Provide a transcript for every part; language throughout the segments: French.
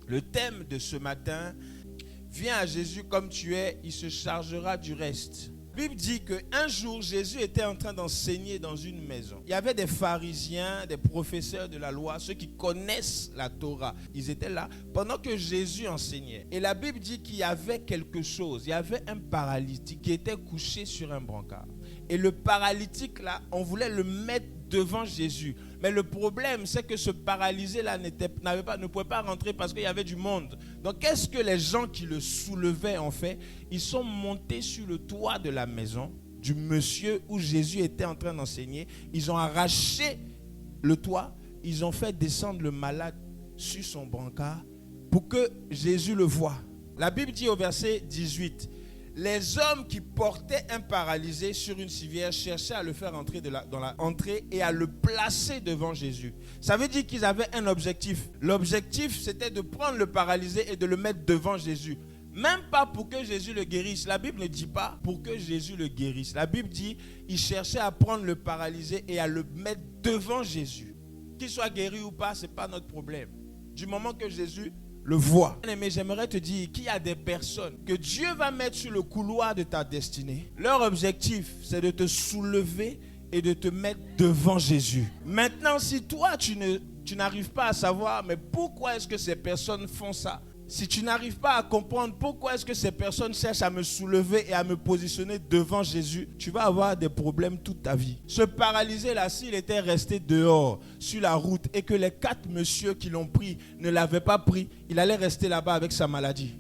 Le thème de ce matin, viens à Jésus comme tu es, il se chargera du reste. La Bible dit qu'un jour, Jésus était en train d'enseigner dans une maison. Il y avait des pharisiens, des professeurs de la loi, ceux qui connaissent la Torah. Ils étaient là pendant que Jésus enseignait. Et la Bible dit qu'il y avait quelque chose. Il y avait un paralytique qui était couché sur un brancard. Et le paralytique, là, on voulait le mettre devant Jésus. Mais le problème, c'est que ce paralysé-là ne pouvait pas rentrer parce qu'il y avait du monde. Donc, qu'est-ce que les gens qui le soulevaient ont fait? Ils sont montés sur le toit de la maison du monsieur où Jésus était en train d'enseigner. Ils ont arraché le toit. Ils ont fait descendre le malade sur son brancard pour que Jésus le voie. La Bible dit au verset 18... Les hommes qui portaient un paralysé sur une civière cherchaient à le faire entrer dans la entrée et à le placer devant Jésus. Ça veut dire qu'ils avaient un objectif. L'objectif, c'était de prendre le paralysé et de le mettre devant Jésus. Même pas pour que Jésus le guérisse. La Bible ne dit pas pour que Jésus le guérisse. La Bible dit qu'ils cherchaient à prendre le paralysé et à le mettre devant Jésus. Qu'il soit guéri ou pas, ce n'est pas notre problème. Du moment que Jésus le voit. Mais j'aimerais te dire qu'il y a des personnes que Dieu va mettre sur le couloir de ta destinée. Leur objectif, c'est de te soulever et de te mettre devant Jésus. Maintenant, si toi, tu n'arrives pas à savoir, mais pourquoi est-ce que ces personnes font ça? Si tu n'arrives pas à comprendre pourquoi est-ce que ces personnes cherchent à me soulever et à me positionner devant Jésus, tu vas avoir des problèmes toute ta vie. Ce paralysé-là, s'il était resté dehors, sur la route, et que les 4 messieurs qui l'ont pris ne l'avaient pas pris, il allait rester là-bas avec sa maladie.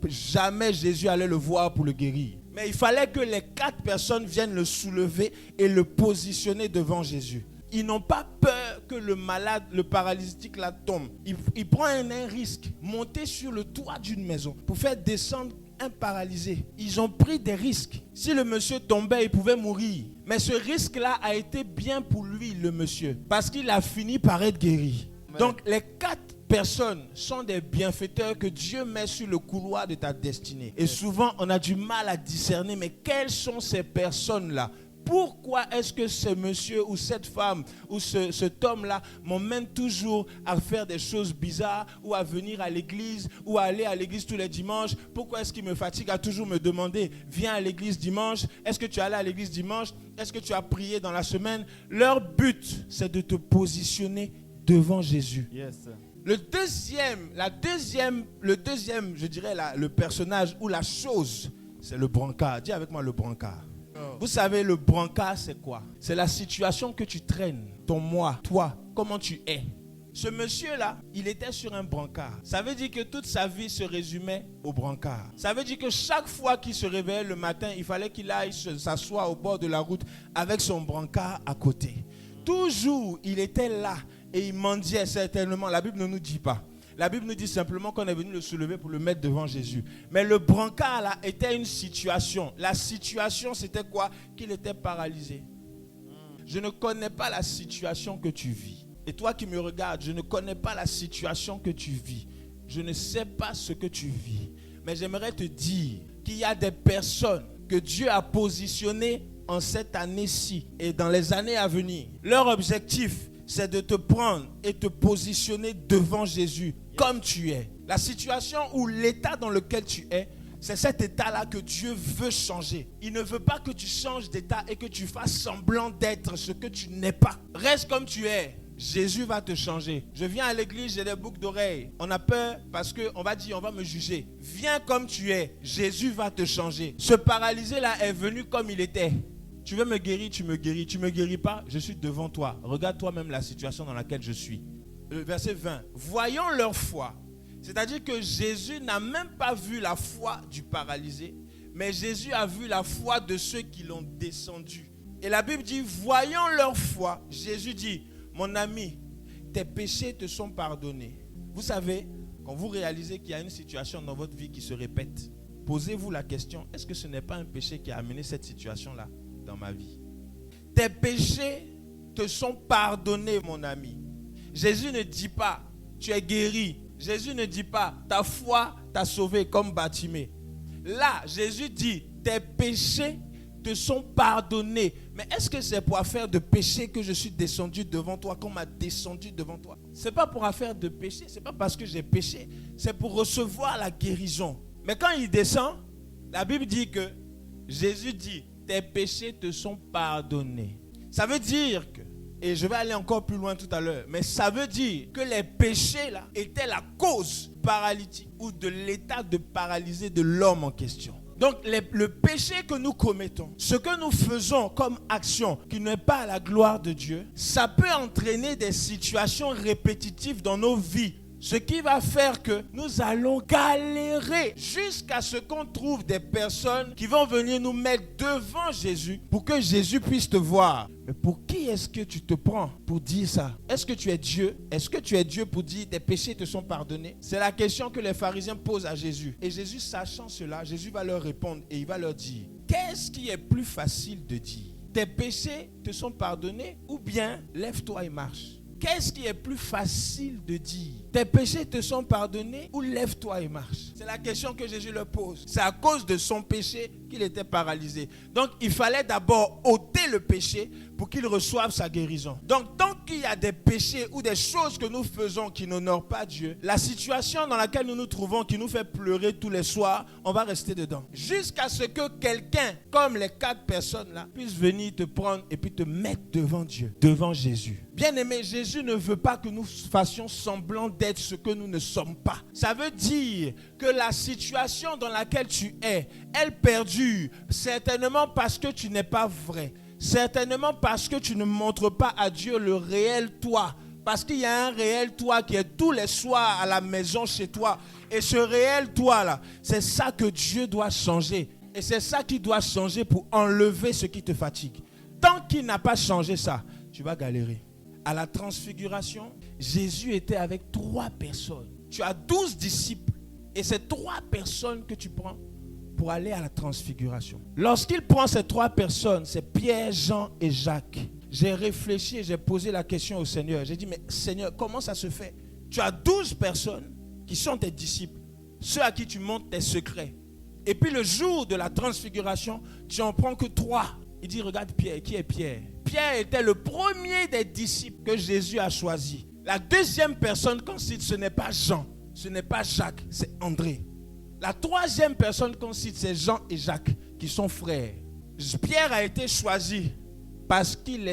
Jamais Jésus allait le voir pour le guérir. Mais il fallait que les 4 personnes viennent le soulever et le positionner devant Jésus. Ils n'ont pas peur que le malade, le paralytique là tombe. Il prend un risque, monter sur le toit d'une maison pour faire descendre un paralysé. Ils ont pris des risques. Si le monsieur tombait, il pouvait mourir. Mais ce risque-là a été bien pour lui, le monsieur, parce qu'il a fini par être guéri. Donc les 4 personnes sont des bienfaiteurs que Dieu met sur le couloir de ta destinée. Et souvent, on a du mal à discerner, mais quelles sont ces personnes-là? Pourquoi est-ce que ce monsieur ou cette femme ou cet homme-là m'emmène toujours à faire des choses bizarres ou à venir à l'église ou à aller à l'église tous les dimanches? Pourquoi est-ce qu'il me fatigue à toujours me demander, viens à l'église dimanche? Est-ce que tu es allé à l'église dimanche? Est-ce que tu as prié dans la semaine? Leur but, c'est de te positionner devant Jésus. Yes. Le deuxième, je dirais, le personnage ou la chose, c'est le brancard. Dis avec moi le brancard. Vous savez, le brancard, c'est quoi? C'est la situation que tu traînes, ton moi, toi, comment tu es. Ce monsieur-là, il était sur un brancard. Ça veut dire que toute sa vie se résumait au brancard. Ça veut dire que chaque fois qu'il se réveillait le matin, il fallait qu'il aille s'asseoir au bord de la route avec son brancard à côté. Toujours, il était là et il mendiait certainement. La Bible ne nous dit pas. La Bible nous dit simplement qu'on est venu le soulever pour le mettre devant Jésus. Mais le brancard là était une situation. La situation c'était quoi? Qu'il était paralysé. Je ne connais pas la situation que tu vis. Et toi qui me regardes, je ne connais pas la situation que tu vis. Je ne sais pas ce que tu vis. Mais j'aimerais te dire qu'il y a des personnes que Dieu a positionnées en cette année-ci et dans les années à venir. Leur objectif, c'est de te prendre et te positionner devant Jésus comme tu es. La situation ou l'état dans lequel tu es, c'est cet état-là que Dieu veut changer. Il ne veut pas que tu changes d'état et que tu fasses semblant d'être ce que tu n'es pas. Reste comme tu es. Jésus va te changer. Je viens à l'église, j'ai des boucles d'oreilles. On a peur parce qu'on va dire, on va me juger. Viens comme tu es. Jésus va te changer. Ce paralysé-là est venu comme il était. Tu veux me guérir, tu me guéris. Tu ne me guéris pas, je suis devant toi. Regarde toi-même la situation dans laquelle je suis. Verset 20. Voyons leur foi. C'est-à-dire que Jésus n'a même pas vu la foi du paralysé, mais Jésus a vu la foi de ceux qui l'ont descendu. Et la Bible dit, voyons leur foi. Jésus dit, mon ami, tes péchés te sont pardonnés. Vous savez, quand vous réalisez qu'il y a une situation dans votre vie qui se répète, posez-vous la question, est-ce que ce n'est pas un péché qui a amené cette situation-là dans ma vie? Tes péchés te sont pardonnés, mon ami. Jésus ne dit pas, tu es guéri. Jésus ne dit pas, ta foi t'a sauvé comme Bartimée. Là, Jésus dit, tes péchés te sont pardonnés. Mais est-ce que c'est pour affaire de péché que je suis descendu devant toi, qu'on m'a descendu devant toi? Ce n'est pas pour affaire de péché, ce n'est pas parce que j'ai péché. c'est pour recevoir la guérison. Mais quand il descend, la Bible dit que Jésus dit, tes péchés te sont pardonnés. Ça veut dire que, et je vais aller encore plus loin tout à l'heure, mais ça veut dire que les péchés là étaient la cause paralytique ou de l'état de paralysé de l'homme en question. Donc le péché que nous commettons, ce que nous faisons comme action qui n'est pas à la gloire de Dieu, ça peut entraîner des situations répétitives dans nos vies. Ce qui va faire que nous allons galérer jusqu'à ce qu'on trouve des personnes qui vont venir nous mettre devant Jésus pour que Jésus puisse te voir. Mais pour qui est-ce que tu te prends pour dire ça? Est-ce que tu es Dieu? Est-ce que tu es Dieu pour dire tes péchés te sont pardonnés? C'est la question que les pharisiens posent à Jésus. Et Jésus, sachant cela, Jésus va leur répondre et il va leur dire, qu'est-ce qui est plus facile de dire? Tes péchés te sont pardonnés ou bien lève-toi et marche? Qu'est-ce qui est plus facile de dire? Tes péchés te sont pardonnés ou lève-toi et marche? C'est la question que Jésus leur pose. C'est à cause de son péché qu'il était paralysé. Donc il fallait d'abord ôter le péché pour qu'il reçoive sa guérison. Donc tant qu'il y a des péchés ou des choses que nous faisons qui n'honorent pas Dieu, la situation dans laquelle nous nous trouvons qui nous fait pleurer tous les soirs, on va rester dedans. Jusqu'à ce que quelqu'un, comme les 4 personnes là, puisse venir te prendre et puis te mettre devant Dieu, devant Jésus. Bien-aimé, Jésus ne veut pas que nous fassions semblant d'être ce que nous ne sommes pas. Ça veut dire que la situation dans laquelle tu es, elle perdure, certainement parce que tu n'es pas vrai. Certainement parce que tu ne montres pas à Dieu le réel toi. Parce qu'il y a un réel toi qui est tous les soirs à la maison chez toi. Et ce réel toi là, c'est ça que Dieu doit changer. Et c'est ça qui doit changer pour enlever ce qui te fatigue. Tant qu'il n'a pas changé ça, tu vas galérer. À la transfiguration, Jésus était avec 3 personnes. Tu as 12 disciples. Et c'est 3 personnes que tu prends pour aller à la transfiguration. Lorsqu'il prend ces 3 personnes, c'est Pierre, Jean et Jacques. J'ai réfléchi et j'ai posé la question au Seigneur. J'ai dit, mais Seigneur, comment ça se fait? Tu as 12 personnes qui sont tes disciples, ceux à qui tu montres tes secrets. Et puis le jour de la transfiguration, tu en prends que 3. Il dit, regarde Pierre. Qui est Pierre? Pierre était le premier des disciples que Jésus a choisi. La deuxième personne qu'on cite, ce n'est pas Jean, ce n'est pas Jacques, c'est André. La troisième personne qu'on cite, c'est Jean et Jacques, qui sont frères. Pierre a été choisi parce qu'il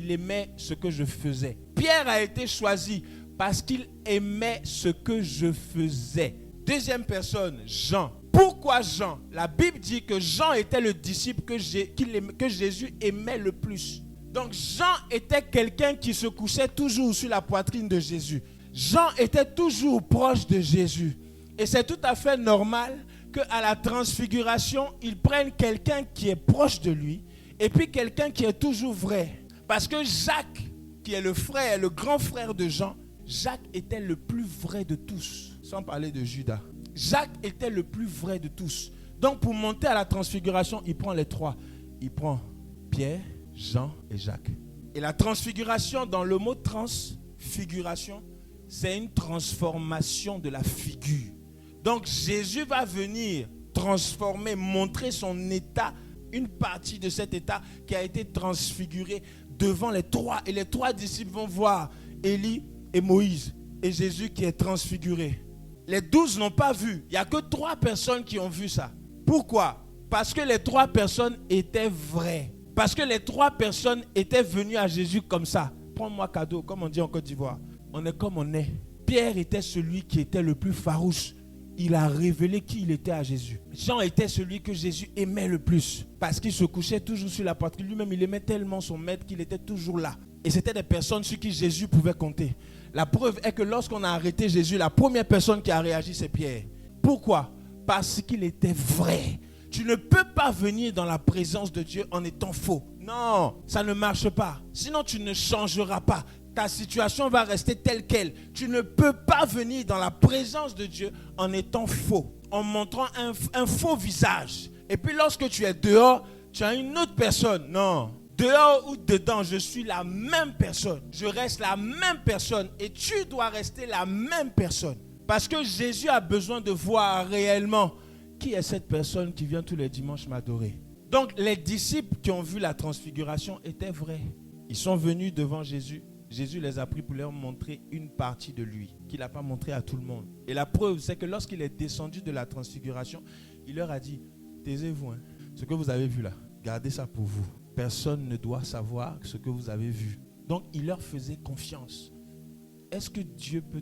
aimait ce que je faisais. Pierre a été choisi parce qu'il aimait ce que je faisais. Deuxième personne, Jean. Pourquoi Jean? La Bible dit que Jean était le disciple que Jésus aimait le plus. Donc Jean était quelqu'un qui se couchait toujours sur la poitrine de Jésus. Jean était toujours proche de Jésus. Et c'est tout à fait normal qu'à la transfiguration, ils prennent quelqu'un qui est proche de lui et puis quelqu'un qui est toujours vrai. Parce que Jacques, qui est le frère, le grand frère de Jean, Jacques était le plus vrai de tous, sans parler de Judas. Jacques était le plus vrai de tous. Donc pour monter à la transfiguration, il prend les 3. Il prend Pierre, Jean et Jacques. Et la transfiguration, dans le mot transfiguration, c'est une transformation de la figure. Donc Jésus va venir transformer, montrer son état, une partie de cet état qui a été transfiguré devant les 3. Et les 3 disciples vont voir Élie et Moïse et Jésus qui est transfiguré. Les 12 n'ont pas vu. Il n'y a que 3 personnes qui ont vu ça. Pourquoi? Parce que les 3 personnes étaient vraies. Parce que les 3 personnes étaient venues à Jésus comme ça. Prends-moi cadeau, comme on dit en Côte d'Ivoire. On est comme on est. Pierre était celui qui était le plus farouche. Il a révélé qui il était à Jésus. Jean était celui que Jésus aimait le plus. Parce qu'il se couchait toujours sur la poitrine. Lui-même, il aimait tellement son maître qu'il était toujours là. Et c'était des personnes sur qui Jésus pouvait compter. La preuve est que lorsqu'on a arrêté Jésus, la première personne qui a réagi, c'est Pierre. Pourquoi? Parce qu'il était vrai. Tu ne peux pas venir dans la présence de Dieu en étant faux. Non, ça ne marche pas. Sinon, tu ne changeras pas. Ta situation va rester telle qu'elle. Tu ne peux pas venir dans la présence de Dieu en étant faux, en montrant un faux visage. Et puis lorsque tu es dehors, tu as une autre personne. Non. Dehors ou dedans, je suis la même personne. Je reste la même personne et tu dois rester la même personne. Parce que Jésus a besoin de voir réellement qui est cette personne qui vient tous les dimanches m'adorer. Donc les disciples qui ont vu la transfiguration étaient vrais. Ils sont venus devant Jésus. Jésus les a pris pour leur montrer une partie de lui, qu'il n'a pas montré à tout le monde. Et la preuve, c'est que lorsqu'il est descendu de la transfiguration, il leur a dit, taisez-vous, hein. Ce que vous avez vu là, gardez ça pour vous. Personne ne doit savoir ce que vous avez vu. Donc, il leur faisait confiance. Est-ce que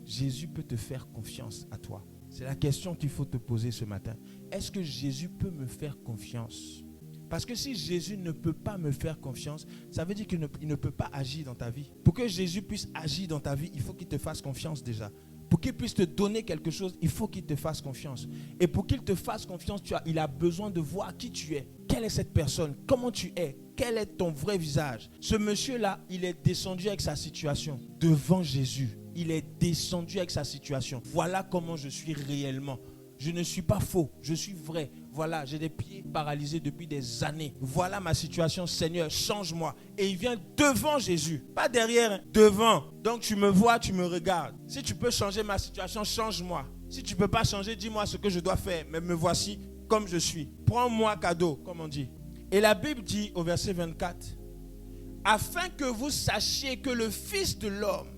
Jésus peut te faire confiance à toi? C'est la question qu'il faut te poser ce matin. Est-ce que Jésus peut me faire confiance? Parce que si Jésus ne peut pas me faire confiance, ça veut dire qu'il ne peut pas agir dans ta vie. Pour que Jésus puisse agir dans ta vie, il faut qu'il te fasse confiance déjà. Pour qu'il puisse te donner quelque chose, il faut qu'il te fasse confiance. Et pour qu'il te fasse confiance, il a besoin de voir qui tu es. Quelle est cette personne? Comment tu es? Quel est ton vrai visage? Ce monsieur-là, il est descendu avec sa situation devant Jésus. Il est descendu avec sa situation. Voilà comment je suis réellement. Je ne suis pas faux, je suis vrai. Voilà, j'ai des pieds paralysés depuis des années. Voilà ma situation, Seigneur, change-moi. Et il vient devant Jésus, pas derrière, devant. Donc tu me vois, tu me regardes. Si tu peux changer ma situation, change-moi. Si tu ne peux pas changer, dis-moi ce que je dois faire. Mais me voici comme je suis. Prends-moi cadeau, comme on dit. Et la Bible dit au verset 24, « Afin que vous sachiez que le Fils de l'homme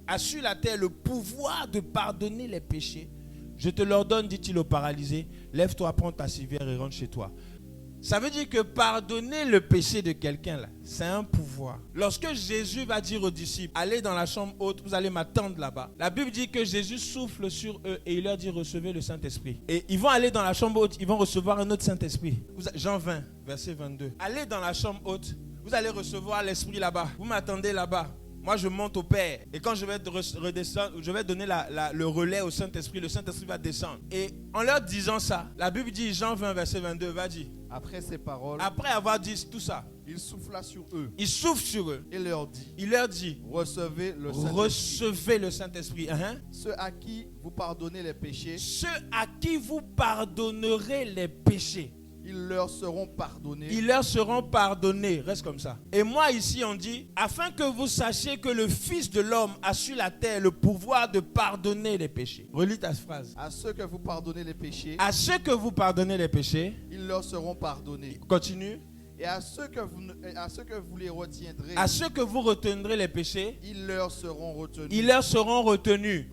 a sur la terre le pouvoir de pardonner les péchés. Je te l'ordonne, dit-il au paralysé, lève-toi, prends ta civière et rentre chez toi. » Ça veut dire que pardonner le péché de quelqu'un, là, c'est un pouvoir. Lorsque Jésus va dire aux disciples, allez dans la chambre haute, vous allez m'attendre là-bas. La Bible dit que Jésus souffle sur eux et il leur dit, recevez le Saint-Esprit. Et ils vont aller dans la chambre haute, ils vont recevoir un autre Saint-Esprit. Jean 20, verset 22. Allez dans la chambre haute, vous allez recevoir l'Esprit là-bas. Vous m'attendez là-bas. Moi, je monte au Père. Et quand je vais redescendre, je vais donner le relais au Saint-Esprit. Le Saint-Esprit va descendre. Et en leur disant ça, la Bible dit, Jean 20, verset 22, vas-y. Après ces paroles, après avoir dit tout ça, il souffla sur eux. Il souffle sur eux. Et leur dit, recevez le Saint-Esprit. Ceux à qui vous pardonnez les péchés, ceux à qui vous pardonnerez les péchés, ils leur seront pardonnés. Ils leur seront pardonnés. Reste comme ça. Et moi ici on dit, afin que vous sachiez que le Fils de l'homme a sur la terre le pouvoir de pardonner les péchés. Relis ta phrase. À ceux que vous pardonnez les péchés, à ceux que vous pardonnez les péchés, ils leur seront pardonnés. Continue. Et à ceux que vous les retiendrez, à ceux que vous retiendrez les péchés, ils leur seront retenus. Ils leur seront retenus.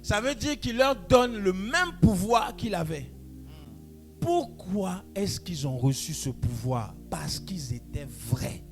Ça veut dire qu'il leur donne le même pouvoir qu'il avait. Pourquoi est-ce qu'ils ont reçu ce pouvoir? Parce qu'ils étaient vrais.